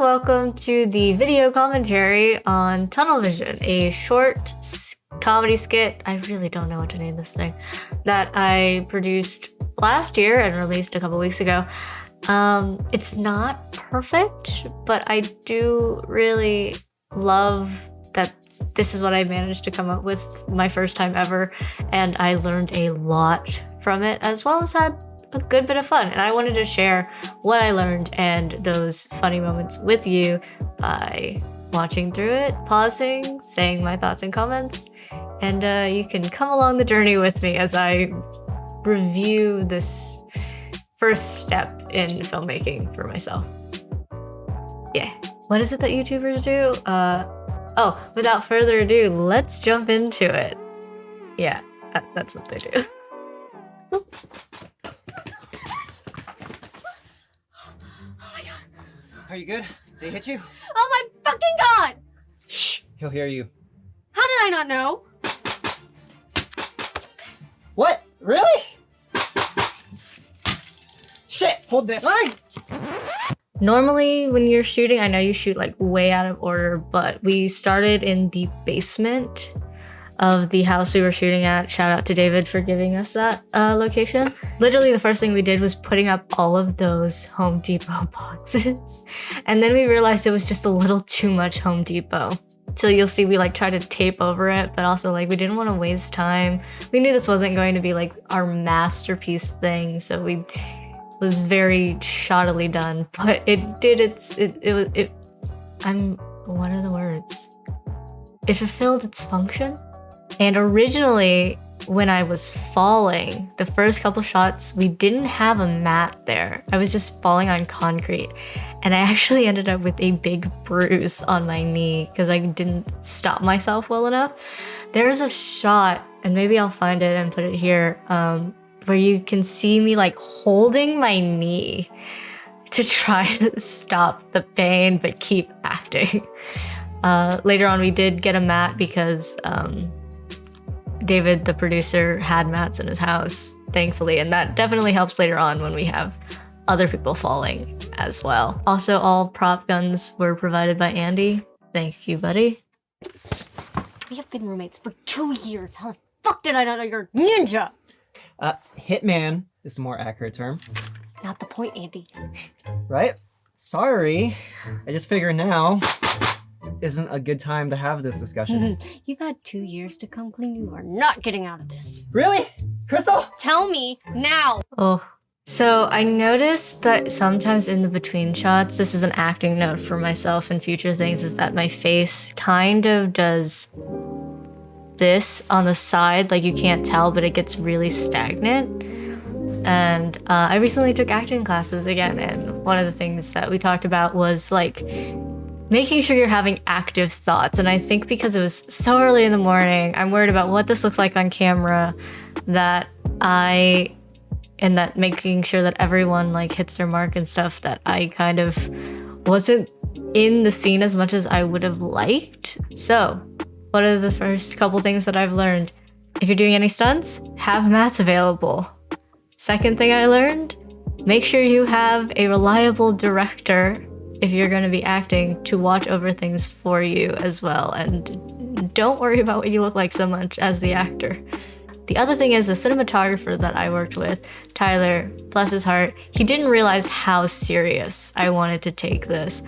welcome to the video commentary on Tunnel Vision, a short comedy skit, I really don't know what to name this thing, that I produced last year and released a couple weeks ago. It's not perfect, but I do really love that this is what I managed to come up with my first time ever, and I learned a lot from it, as well as had a good bit of fun. And I wanted to share what I learned and those funny moments with you by watching through it, pausing, saying my thoughts and comments, and you can come along the journey with me as I review this first step in filmmaking for myself. Yeah. What is it that YouTubers do? Without further ado, let's jump into it. Yeah, that's what they do. Are you good? They hit you? Oh my fucking god! Shh, he'll hear you. How did I not know? What? Really? Shit, hold this. Fine. Normally, when you're shooting, I know you shoot like way out of order, but we started in the basement of the house we were shooting at. Shout out to David for giving us that location. Literally, the first thing we did was putting up all of those Home Depot boxes. And then we realized it was just a little too much Home Depot. So you'll see we like tried to tape over it, but also like we didn't want to waste time. We knew this wasn't going to be like our masterpiece thing, so we was very shoddily done, but it did what are the words? It fulfilled its function. And originally, when I was falling, the first couple shots, we didn't have a mat there. I was just falling on concrete. And I actually ended up with a big bruise on my knee because I didn't stop myself well enough. There's a shot, and maybe I'll find it and put it here, where you can see me like holding my knee to try to stop the pain but keep acting. Later on, we did get a mat because David, the producer, had mats in his house, thankfully, and that definitely helps later on when we have other people falling as well. Also, all prop guns were provided by Andy. Thank you, buddy. We have been roommates for 2 years. How the fuck did I not know you're a ninja? Hitman is the more accurate term. Not the point, Andy. Right? Sorry. I just figure now isn't a good time to have this discussion. You've had 2 years to come clean. You are not getting out of this. Really? Crystal? Tell me now. Oh. So I noticed that sometimes in the between shots, this is an acting note for myself and future things, is that my face kind of does this on the side, like you can't tell, but it gets really stagnant. And I recently took acting classes again, and one of the things that we talked about was like making sure you're having active thoughts. And I think because it was so early in the morning, I'm worried about what this looks like on camera, and that making sure that everyone like hits their mark and stuff, that I kind of wasn't in the scene as much as I would have liked. So what are the first couple things that I've learned? If you're doing any stunts, have mats available. Second thing I learned, make sure you have a reliable director if you're going to be acting to watch over things for you as well. And don't worry about what you look like so much as the actor. The other thing is the cinematographer that I worked with, Tyler, bless his heart, he didn't realize how serious I wanted to take this.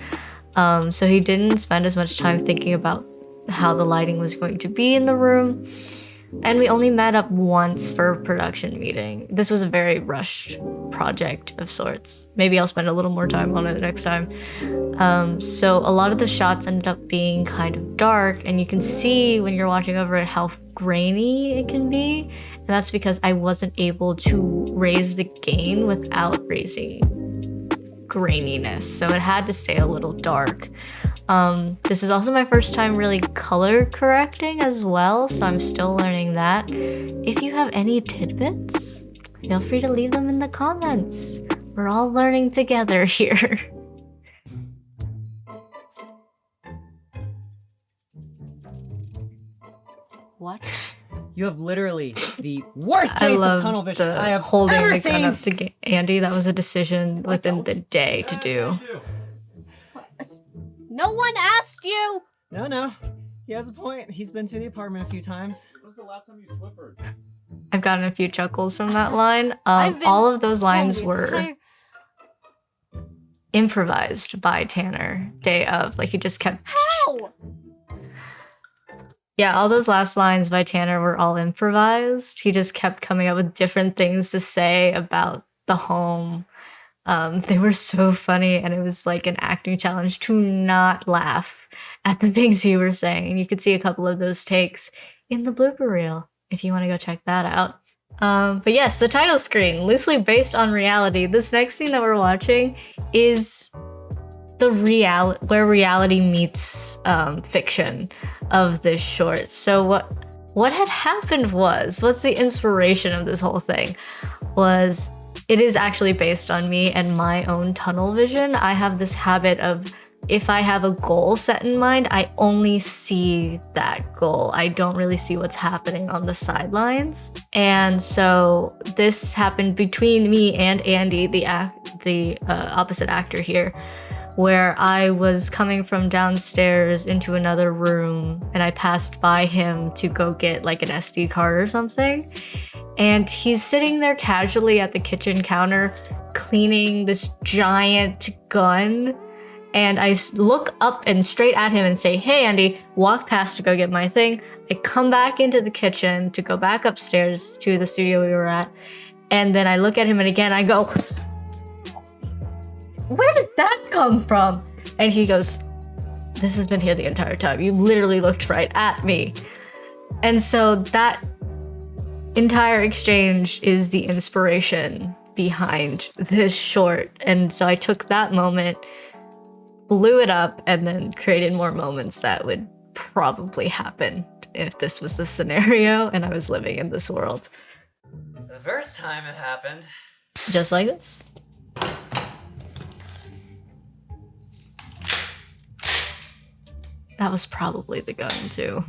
So he didn't spend as much time thinking about how the lighting was going to be in the room. And we only met up once for a production meeting. This was a very rushed project of sorts. Maybe I'll spend a little more time on it next time. So a lot of the shots ended up being kind of dark, and you can see when you're watching over it how grainy it can be. And that's because I wasn't able to raise the gain without raising graininess. So it had to stay a little dark. This is also my first time really color correcting as well, so I'm still learning that. If you have any tidbits, feel free to leave them in the comments. We're all learning together here. What? You have literally the worst case of tunnel vision I have holding ever the seen. gun up to Andy. That was a decision within the day to do. No one asked you! No. He has a point. He's been to the apartment a few times. When was the last time you Swiffered? I've gotten a few chuckles from that line. I've been All of those lines home the were entire- improvised by Tanner day of. Like he just kept. How? Yeah, all those last lines by Tanner were all improvised. He just kept coming up with different things to say about the home. They were so funny, and it was like an acting challenge to not laugh at the things you were saying. And you could see a couple of those takes in the blooper reel if you want to go check that out. But yes, the title screen, loosely based on reality. This next scene that we're watching is the where reality meets fiction of this short. So what had happened what's the inspiration of this whole thing was it is actually based on me and my own tunnel vision. I have this habit of if I have a goal set in mind, I only see that goal. I don't really see what's happening on the sidelines. And so this happened between me and Andy, the opposite actor here, where I was coming from downstairs into another room and I passed by him to go get like an SD card or something. And he's sitting there casually at the kitchen counter cleaning this giant gun. And I look up and straight at him and say, "Hey, Andy," walk past to go get my thing. I come back into the kitchen to go back upstairs to the studio we were at. And then I look at him and again I go, "Where did that come from?" And he goes, "This has been here the entire time. You literally looked right at me." And so that entire exchange is the inspiration behind this short. And so I took that moment, blew it up, and then created more moments that would probably happen if this was the scenario and I was living in this world. The first time it happened. Just like this. That was probably the gun too.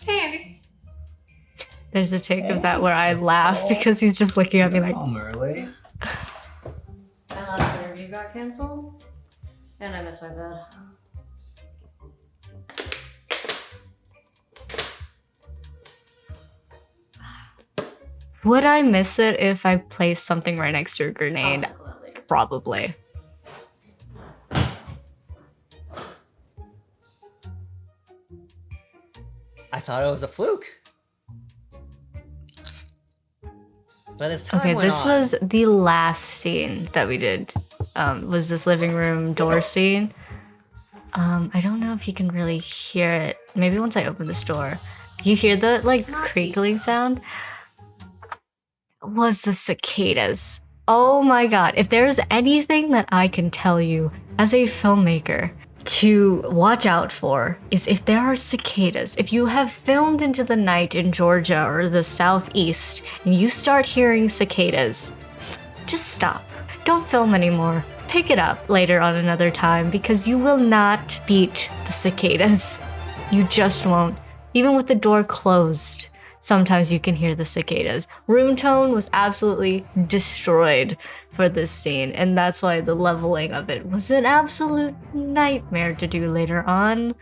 Hey, Andy. There's a take of that where I laugh because he's just looking at me like. Merly. My last interview got canceled, and I missed my bed. Would I miss it if I placed something right next to a grenade? Consequently. Probably. I thought it was a fluke. But as time Okay, went this on, was the last scene that we did. Was this living room door scene. I don't know if you can really hear it. Maybe once I open this door. You hear the like crinkling sound? Was the cicadas. Oh my god. If there's anything that I can tell you as a filmmaker to watch out for is if there are cicadas. If you have filmed into the night in Georgia or the southeast and you start hearing cicadas, just stop. Don't film anymore. Pick it up later on another time because you will not beat the cicadas. You just won't. Even with the door closed, sometimes you can hear the cicadas. Room tone was absolutely destroyed for this scene, and that's why the leveling of it was an absolute nightmare to do later on.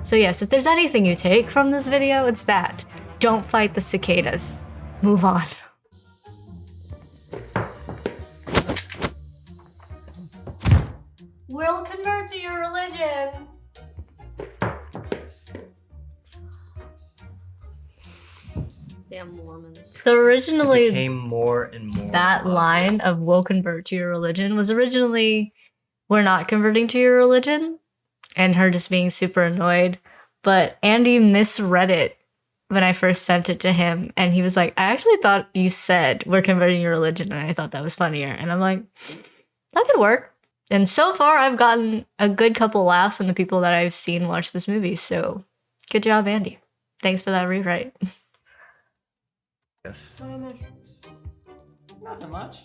So yes, if there's anything you take from this video, it's that. Don't fight the cicadas. Move on. We'll convert to your religion. Damn Mormons. So originally, became more and more. that line of "will convert to your religion" was originally "we're not converting to your religion," and her just being super annoyed. But Andy misread it when I first sent it to him, and he was like, "I actually thought you said we're converting your religion," and I thought that was funnier. And I'm like, that could work. And so far, I've gotten a good couple laughs from the people that I've seen watch this movie. So, good job, Andy. Thanks for that rewrite. Yes. Nothing much.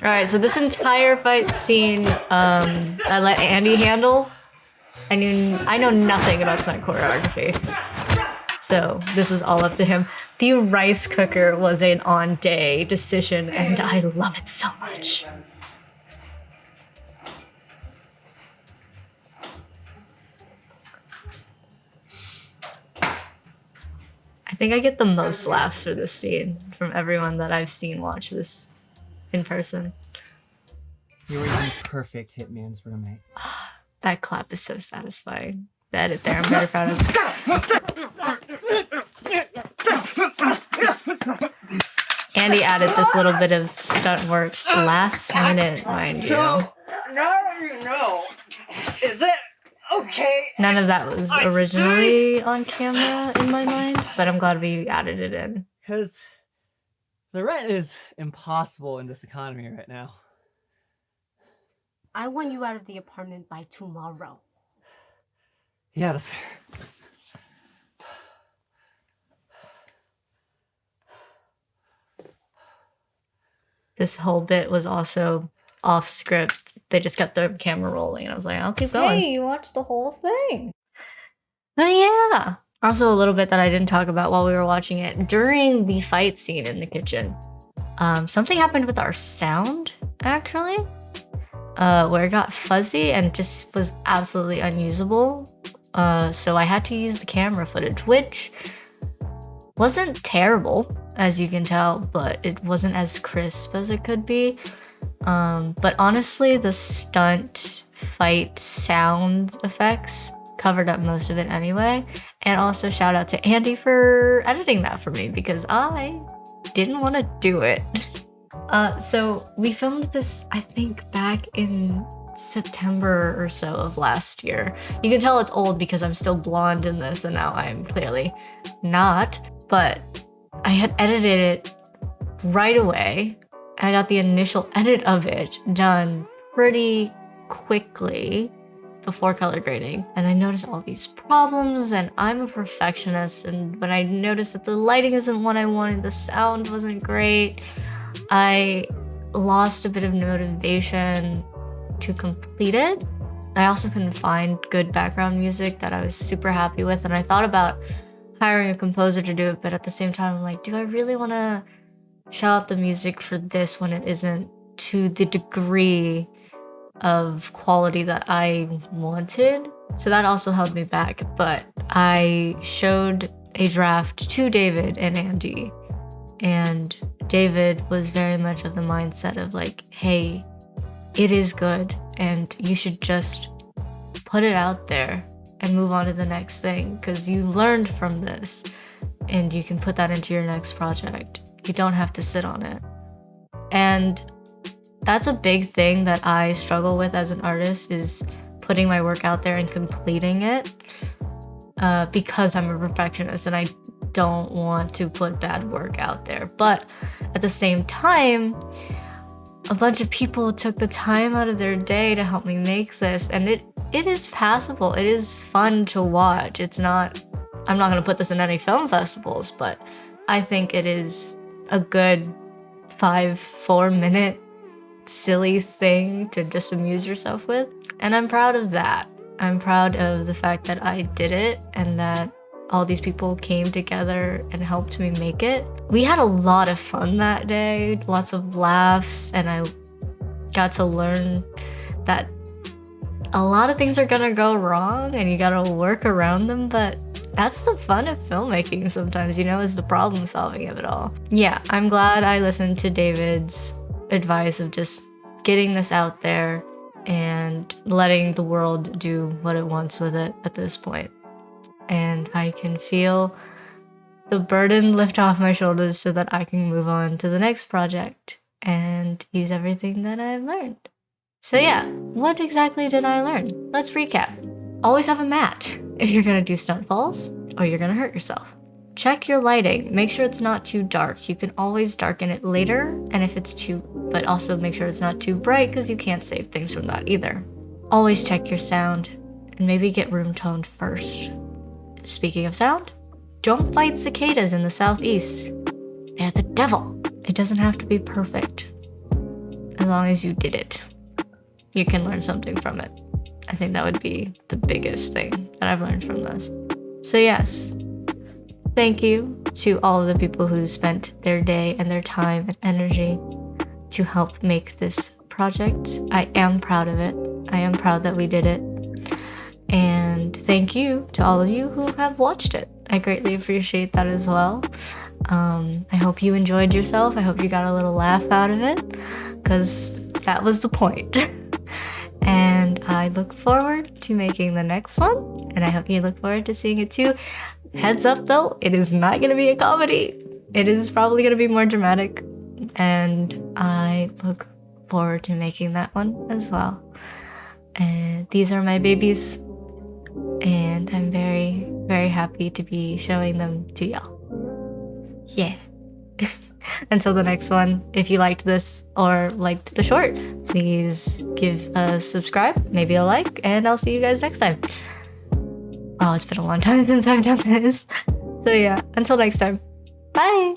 All right, so this entire fight scene, I let Andy handle. I know nothing about stunt choreography, So this was all up to him. The rice cooker was an on-day decision, and I love it so much. I think I get the most laughs for this scene from everyone that I've seen watch this in person. You were the perfect hitman's roommate. That clap is so satisfying. The edit there, I'm very proud of. Andy added this little bit of stunt work last minute, mind you. Now that you know, is it okay? None of that was originally on camera in my mind, but I'm glad we added it in. Because the rent is impossible in this economy right now. I want you out of the apartment by tomorrow. Yeah, that's fair. This whole bit was also off script. They just kept the camera rolling, and I was like, I'll keep going. Hey, you watched the whole thing. But yeah. Also, a little bit that I didn't talk about while we were watching it. During the fight scene in the kitchen, something happened with our sound, actually, where it got fuzzy and just was absolutely unusable. So I had to use the camera footage, which wasn't terrible, as you can tell, but it wasn't as crisp as it could be. But honestly, the stunt fight sound effects covered up most of it anyway. And also shout out to Andy for editing that for me, because I didn't want to do it. So we filmed this, I think, back in September or so of last year. You can tell it's old because I'm still blonde in this, and now I'm clearly not. But I had edited it right away, and I got the initial edit of it done pretty quickly before color grading, and I noticed all these problems, and I'm a perfectionist, and when I noticed that the lighting isn't what I wanted, the sound wasn't great, I lost a bit of motivation to complete it. I also couldn't find good background music that I was super happy with, and I thought about hiring a composer to do it, but at the same time, I'm like, do I really want to shout out the music for this when it isn't to the degree of quality that I wanted? So that also held me back, but I showed a draft to David and Andy, and David was very much of the mindset of like, hey, it is good and you should just put it out there and move on to the next thing, because you learned from this and you can put that into your next project. You don't have to sit on it. And that's a big thing that I struggle with as an artist, is putting my work out there and completing it, because I'm a perfectionist and I don't want to put bad work out there. But at the same time, a bunch of people took the time out of their day to help me make this, and it is passable. It is fun to watch. I'm not going to put this in any film festivals, but I think it is a good 4-minute silly thing to just amuse yourself with. And I'm proud of that. I'm proud of the fact that I did it and that all these people came together and helped me make it. We had a lot of fun that day, lots of laughs, and I got to learn that a lot of things are gonna go wrong and you gotta work around them, but that's the fun of filmmaking sometimes, is the problem solving of it all. Yeah, I'm glad I listened to David's advice of just getting this out there and letting the world do what it wants with it at this point. And I can feel the burden lift off my shoulders so that I can move on to the next project and use everything that I've learned. So yeah, what exactly did I learn? Let's recap. Always have a mat if you're gonna do stunt falls or you're gonna hurt yourself. Check your lighting. Make sure it's not too dark. You can always darken it later, and if it's but also make sure it's not too bright, because you can't save things from that either. Always check your sound and maybe get room toned first. Speaking of sound, don't fight cicadas in the southeast. They're the devil. It doesn't have to be perfect. As long as you did it, you can learn something from it. I think that would be the biggest thing that I've learned from this. So yes, thank you to all of the people who spent their day and their time and energy to help make this project. I am proud of it. I am proud that we did it. And thank you to all of you who have watched it. I greatly appreciate that as well. I hope you enjoyed yourself. I hope you got a little laugh out of it, because that was the point. And I look forward to making the next one, and I hope you look forward to seeing it too. Heads up though, it is not going to be a comedy. It is probably going to be more dramatic, and I look forward to making that one as well. And these are my babies, and I'm very, very happy to be showing them to y'all. Yeah. Until the next one, if you liked this or liked the short, please give a subscribe, maybe a like, and I'll see you guys next time. Oh, it's been a long time since I've done this. So yeah, until next time. Bye!